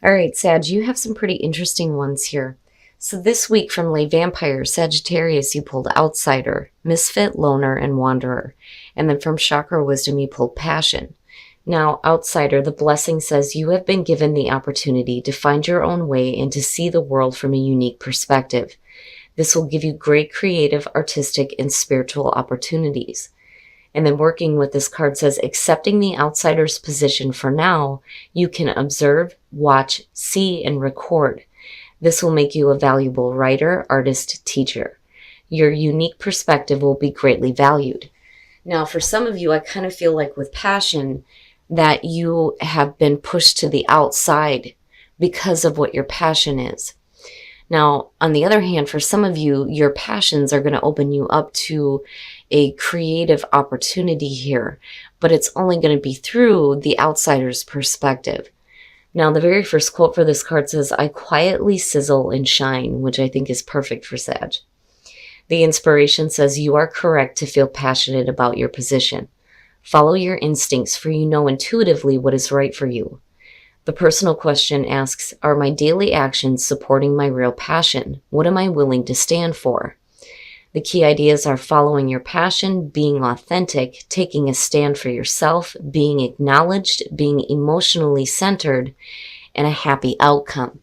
All right, Sag, you have some pretty interesting ones here. So this week from Lay Vampire, Sagittarius, you pulled Outsider, Misfit, Loner, and Wanderer. And then from Chakra Wisdom, you pulled Passion. Now, Outsider, the blessing says you have been given the opportunity to find your own way and to see the world from a unique perspective. This will give you great creative, artistic, and spiritual opportunities. And then working with this card says, accepting the outsider's position for now, you can observe, watch, see, and record. This will make you a valuable writer, artist, teacher. Your unique perspective will be greatly valued. Now, for some of you, I kind of feel like with Passion that you have been pushed to the outside because of what your passion is. Now, on the other hand, for some of you, your passions are going to open you up to a creative opportunity here, but it's only going to be through the outsider's perspective. Now, the very first quote for this card says, I quietly sizzle and shine, which I think is perfect for Sag. The inspiration says, you are correct to feel passionate about your position. Follow your instincts, for you know intuitively what is right for you. The personal question asks, are my daily actions supporting my real passion? What am I willing to stand for? The key ideas are following your passion, being authentic, taking a stand for yourself, being acknowledged, being emotionally centered, and a happy outcome.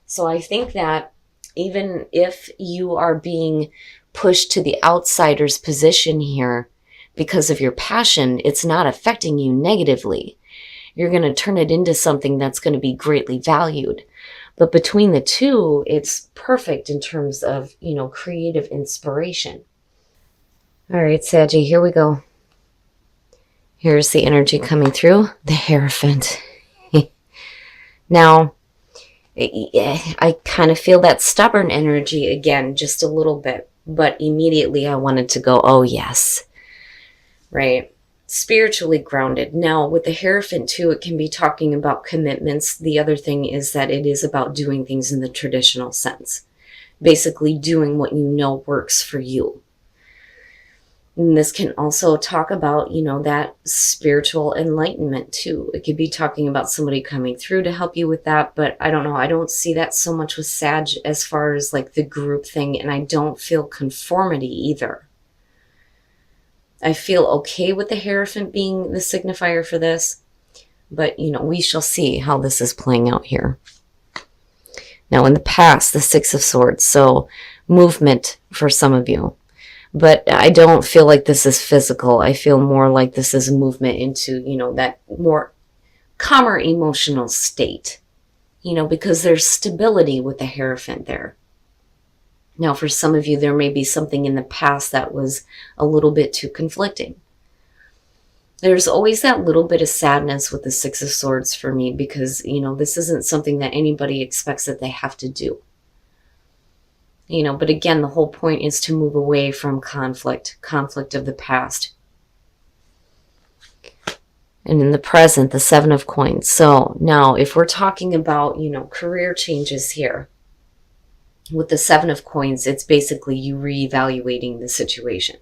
So I think that even if you are being pushed to the outsider's position here because of your passion, it's not affecting you negatively. You're going to turn it into something that's going to be greatly valued. But between the two, it's perfect in terms of, creative inspiration. All right, Saggy, here we go. Here's the energy coming through, the Hierophant. Now, I kind of feel that stubborn energy again, just a little bit. But immediately I wanted to go, oh, yes. Right? Spiritually grounded. Now, with the Hierophant too, it can be talking about commitments. The other thing is that it is about doing things in the traditional sense. Basically doing what you know works for you. And this can also talk about, that spiritual enlightenment too. It could be talking about somebody coming through to help you with that, but I don't know. I don't see that so much with Sag as far as like the group thing, and I don't feel conformity either. I feel okay with the Hierophant being the signifier for this, but, we shall see how this is playing out here. Now, in the past, the Six of Swords, so movement for some of you. But I don't feel like this is physical. I feel more like this is movement into, that more calmer emotional state, because there's stability with the Hierophant there. Now, for some of you, there may be something in the past that was a little bit too conflicting. There's always that little bit of sadness with the Six of Swords for me because, this isn't something that anybody expects that they have to do. But again, the whole point is to move away from conflict of the past. And in the present, the Seven of Coins. So now, if we're talking about, career changes here, with the Seven of Coins, it's basically you reevaluating the situation.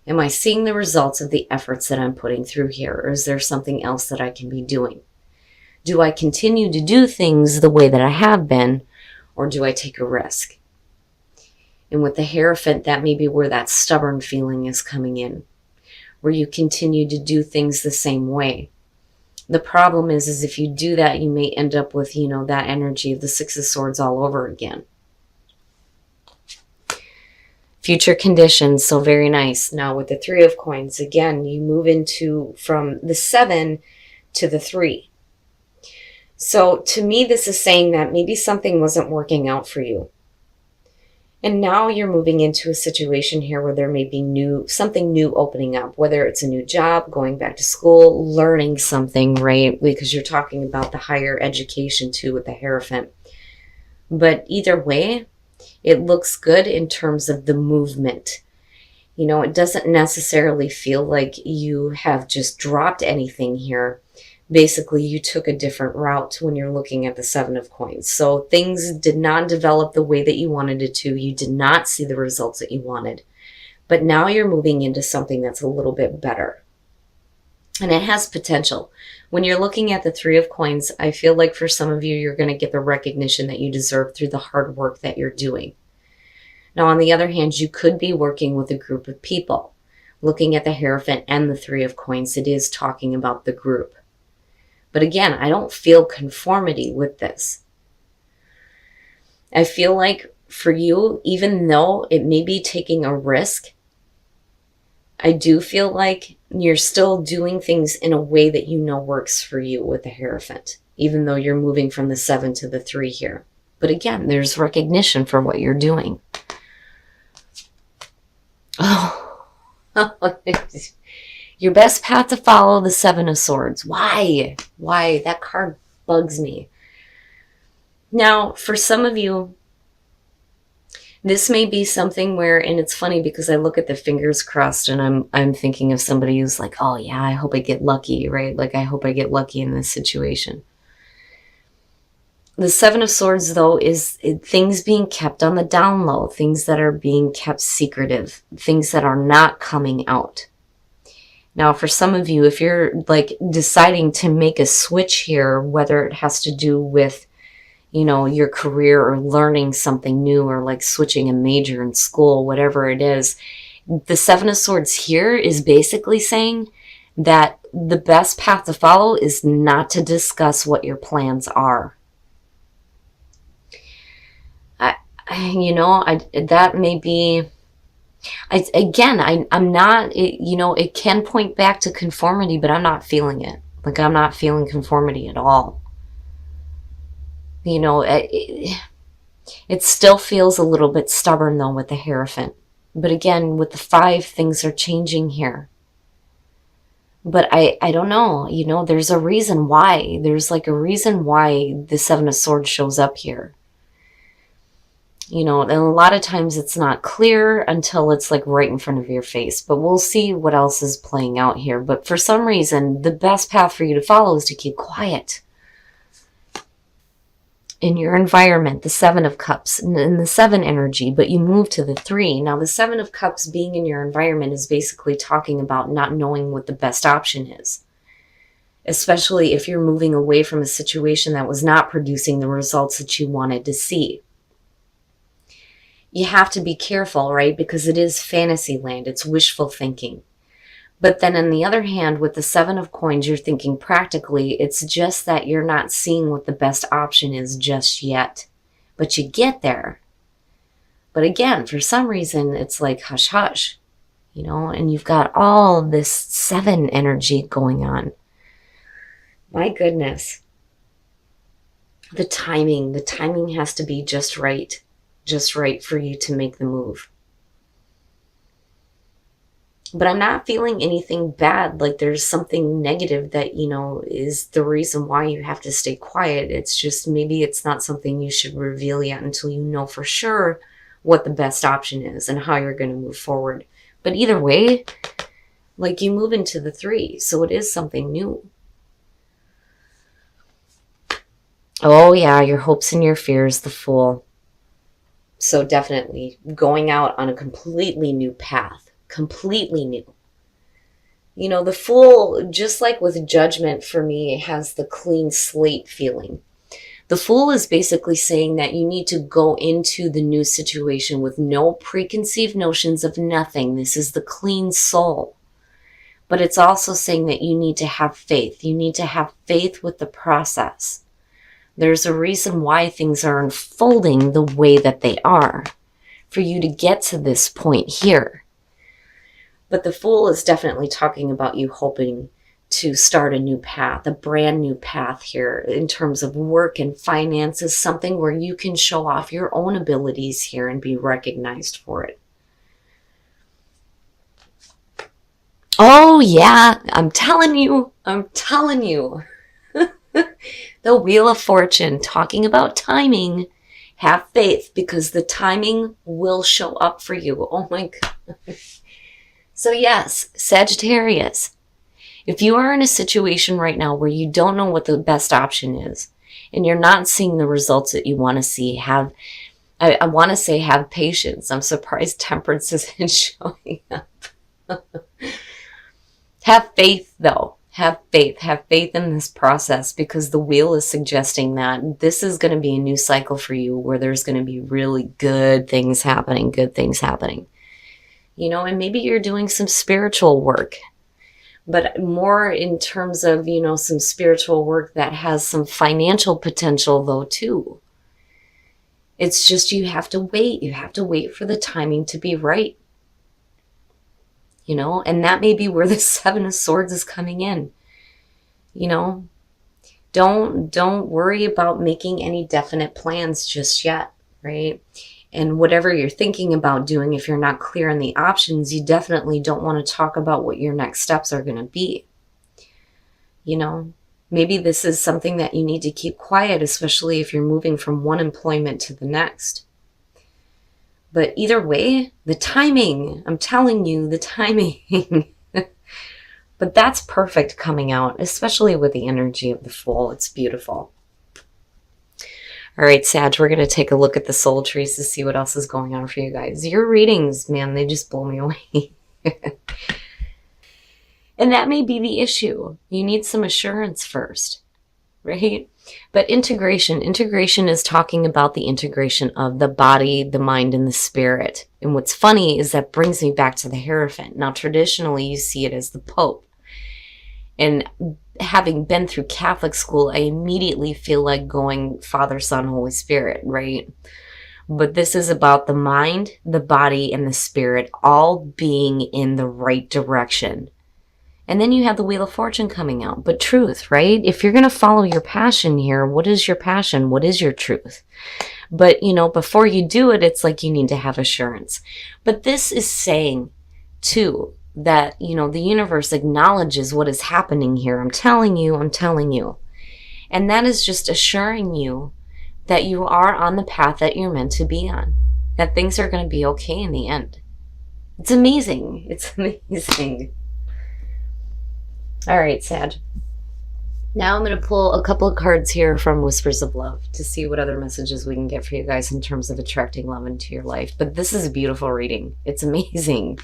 Am I seeing the results of the efforts that I'm putting through here, or is there something else that I can be doing? Do I continue to do things the way that I have been, or do I take a risk? And with the Hierophant, that may be where that stubborn feeling is coming in, where you continue to do things the same way. The problem is if you do that, you may end up with, that energy of the Six of Swords all over again. Future conditions, so very nice. Now with the Three of Coins, again, you move into from the 7 to the 3. So to me, this is saying that maybe something wasn't working out for you. And now you're moving into a situation here where there may be something new opening up, whether it's a new job, going back to school, learning something, right? Because you're talking about the higher education too with the Hierophant. But either way, it looks good in terms of the movement. It doesn't necessarily feel like you have just dropped anything here. Basically, you took a different route when you're looking at the Seven of Coins. So things did not develop the way that you wanted it to. You did not see the results that you wanted. But now you're moving into something that's a little bit better. And it has potential. When you're looking at the Three of Coins, I feel like for some of you, you're going to get the recognition that you deserve through the hard work that you're doing. Now, on the other hand, you could be working with a group of people. Looking at the Hierophant and the Three of Coins, it is talking about the group. But again, I don't feel conformity with this. I feel like for you, even though it may be taking a risk, I do feel like you're still doing things in a way that you know works for you with the Hierophant, even though you're moving from the 7 to the 3 here. But again, there's recognition for what you're doing. Oh, your best path to follow, the 7 of Swords. Why? Why? That card bugs me. Now, for some of you, this may be something where, and it's funny because I look at the fingers crossed and I'm thinking of somebody who's like, oh yeah, I hope I get lucky, right? Like I hope I get lucky in this situation. The 7 of Swords, though, is things being kept on the down low, things that are being kept secretive, things that are not coming out. Now, for some of you, if you're like deciding to make a switch here, whether it has to do with, you know, your career or learning something new or like switching a major in school, whatever it is, the 7 of Swords here is basically saying that the best path to follow is not to discuss what your plans are. That may be, I'm not, it can point back to conformity, but I'm not feeling it. Like I'm not feeling conformity at all. You know, it still feels a little bit stubborn though with the Hierophant. But again, with the 5, things are changing here. But I don't know, you know, there's a reason why. There's like a reason why the 7 of Swords shows up here. You know, and a lot of times it's not clear until it's like right in front of your face. But we'll see what else is playing out here. But for some reason, the best path for you to follow is to keep quiet. In your environment, the 7 of Cups, and the 7 energy, but you move to the 3. Now, the 7 of Cups being in your environment is basically talking about not knowing what the best option is. Especially if you're moving away from a situation that was not producing the results that you wanted to see. You have to be careful, right? Because it is fantasy land. It's wishful thinking. But then on the other hand, with the 7 of Coins, you're thinking practically. It's just that you're not seeing what the best option is just yet. But you get there. But again, for some reason, it's like hush hush. You know, and you've got all this 7 energy going on. My goodness. The timing has to be just right for you to make the move. But I'm not feeling anything bad, like there's something negative that, you know, is the reason why you have to stay quiet. It's just maybe it's not something you should reveal yet until you know for sure what the best option is and how you're going to move forward. But either way, like you move into the 3, so it is something new. Oh yeah, your hopes and your fears, the Fool. So definitely going out on a completely new path, completely new. You know, the Fool, just like with Judgment for me, has the clean slate feeling. The Fool is basically saying that you need to go into the new situation with no preconceived notions of nothing. This is the clean soul. But it's also saying that you need to have faith. You need to have faith with the process. There's a reason why things are unfolding the way that they are for you to get to this point here. But the Fool is definitely talking about you hoping to start a new path, a brand new path here in terms of work and finances, something where you can show off your own abilities here and be recognized for it. Oh yeah, I'm telling you. The Wheel of Fortune, talking about timing. Have faith because the timing will show up for you. Oh my God. So yes, Sagittarius, if you are in a situation right now where you don't know what the best option is and you're not seeing the results that you want to see, I want to say have patience. I'm surprised Temperance isn't showing up. Have faith though. Have faith. Have faith in this process, because the wheel is suggesting that this is going to be a new cycle for you where there's going to be really good things happening, and maybe you're doing some spiritual work, but more in terms of, some spiritual work that has some financial potential though too. It's just you have to wait. You have to wait for the timing to be right. And that may be where the Seven of Swords is coming in. Don't worry about making any definite plans just yet, right? And whatever you're thinking about doing, if you're not clear on the options, you definitely don't want to talk about what your next steps are going to be. Maybe this is something that you need to keep quiet, especially if you're moving from one employment to the next. But either way, the timing, I'm telling you, the timing. But that's perfect coming out, especially with the energy of the Fool. It's beautiful. All right, Sag, we're going to take a look at the soul trees to see what else is going on for you guys. Your readings, man, they just blow me away. And that may be the issue. You need some assurance first, right? But integration is talking about the integration of the body, the mind, and the spirit. And what's funny is that brings me back to the Hierophant. Now, traditionally, you see it as the Pope. And having been through Catholic school, I immediately feel like going Father, Son, Holy Spirit, right? But this is about the mind, the body, and the spirit all being in the right direction. And then you have the Wheel of Fortune coming out. But truth, right? If you're going to follow your passion here, what is your passion? What is your truth? But, before you do it, it's like you need to have assurance. But this is saying, too, that, the universe acknowledges what is happening here. I'm telling you. And that is just assuring you that you are on the path that you're meant to be on. That things are going to be okay in the end. It's amazing. It's amazing. All right, Sag. Now I'm going to pull a couple of cards here from Whispers of Love to see what other messages we can get for you guys in terms of attracting love into your life. But this is a beautiful reading. It's amazing.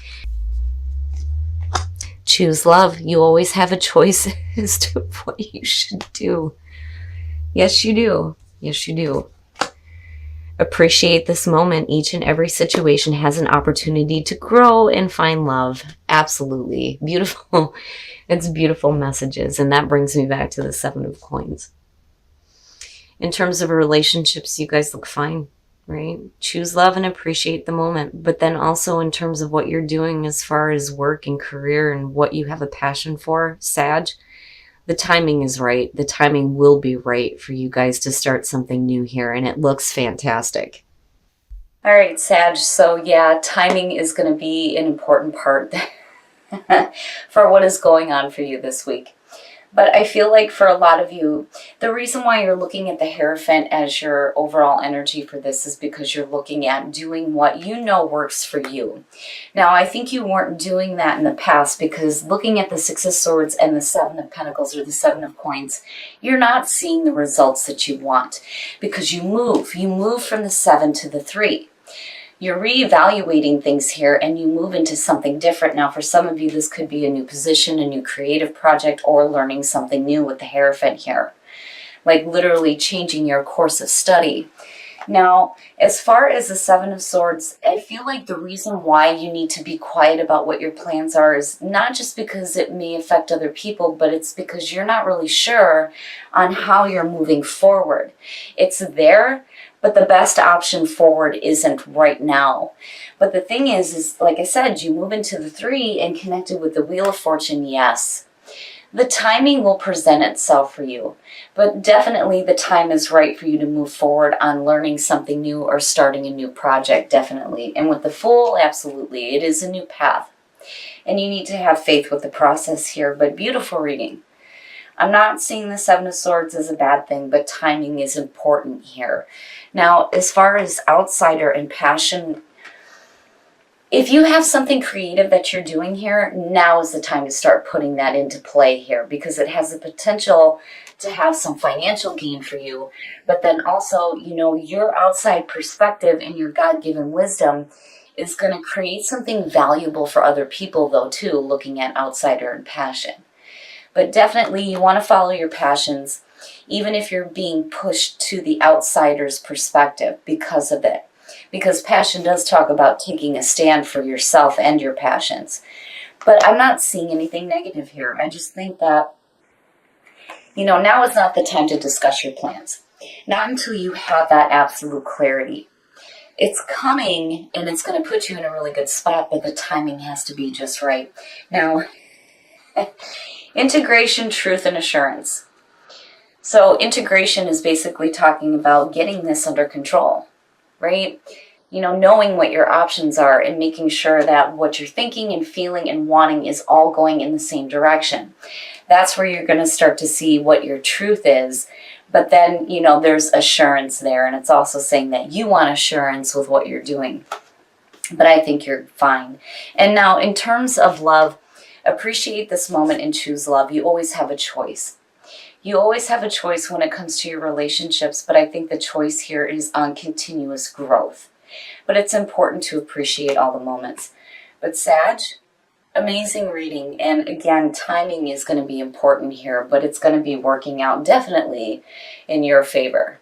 Choose love. You always have a choice as to what you should do. Yes, you do. Yes, you do. Appreciate this moment. Each and every situation has an opportunity to grow and find love. Absolutely. Beautiful. It's beautiful messages. And that brings me back to the Seven of Coins. In terms of relationships, you guys look fine, right? Choose love and appreciate the moment. But then also in terms of what you're doing as far as work and career and what you have a passion for, Sag, the timing is right. The timing will be right for you guys to start something new here. And it looks fantastic. All right, Sag. So yeah, timing is going to be an important part for what is going on for you this week. But I feel like for a lot of you, the reason why you're looking at the Hierophant as your overall energy for this is because you're looking at doing what you know works for you. Now, I think you weren't doing that in the past because looking at the Six of Swords and the Seven of Pentacles or the Seven of Coins, you're not seeing the results that you want because you move. You move from the 7 to the 3. You're reevaluating things here and you move into something different. Now, for some of you, this could be a new position, a new creative project, or learning something new with the Hierophant here. Like literally changing your course of study. Now, as far as the Seven of Swords, I feel like the reason why you need to be quiet about what your plans are is not just because it may affect other people, but it's because you're not really sure on how you're moving forward. It's there, but the best option forward isn't right now. But the thing is like I said, you move into the 3 and connected with the Wheel of Fortune, yes. The timing will present itself for you, but definitely the time is right for you to move forward on learning something new or starting a new project, definitely. And with the Fool, absolutely, it is a new path. And you need to have faith with the process here, but beautiful reading. I'm not seeing the Seven of Swords as a bad thing, but timing is important here. Now, as far as outsider and passion, if you have something creative that you're doing here, now is the time to start putting that into play here because it has the potential to have some financial gain for you. But then also, your outside perspective and your God-given wisdom is going to create something valuable for other people, though, too, looking at outsider and passion. But definitely you want to follow your passions, even if you're being pushed to the outsider's perspective because of it. Because passion does talk about taking a stand for yourself and your passions. But I'm not seeing anything negative here. I just think that, now is not the time to discuss your plans. Not until you have that absolute clarity. It's coming, and it's going to put you in a really good spot, but the timing has to be just right. Now, integration, truth, and assurance. So integration is basically talking about getting this under control, right? Knowing what your options are and making sure that what you're thinking and feeling and wanting is all going in the same direction. That's where you're going to start to see what your truth is. But then, there's assurance there. And it's also saying that you want assurance with what you're doing. But I think you're fine. And now, in terms of love, appreciate this moment and choose love. You always have a choice. You always have a choice when it comes to your relationships. But I think the choice here is on continuous growth. But it's important to appreciate all the moments. But Sag, amazing reading. And again, timing is going to be important here, but it's going to be working out definitely in your favor.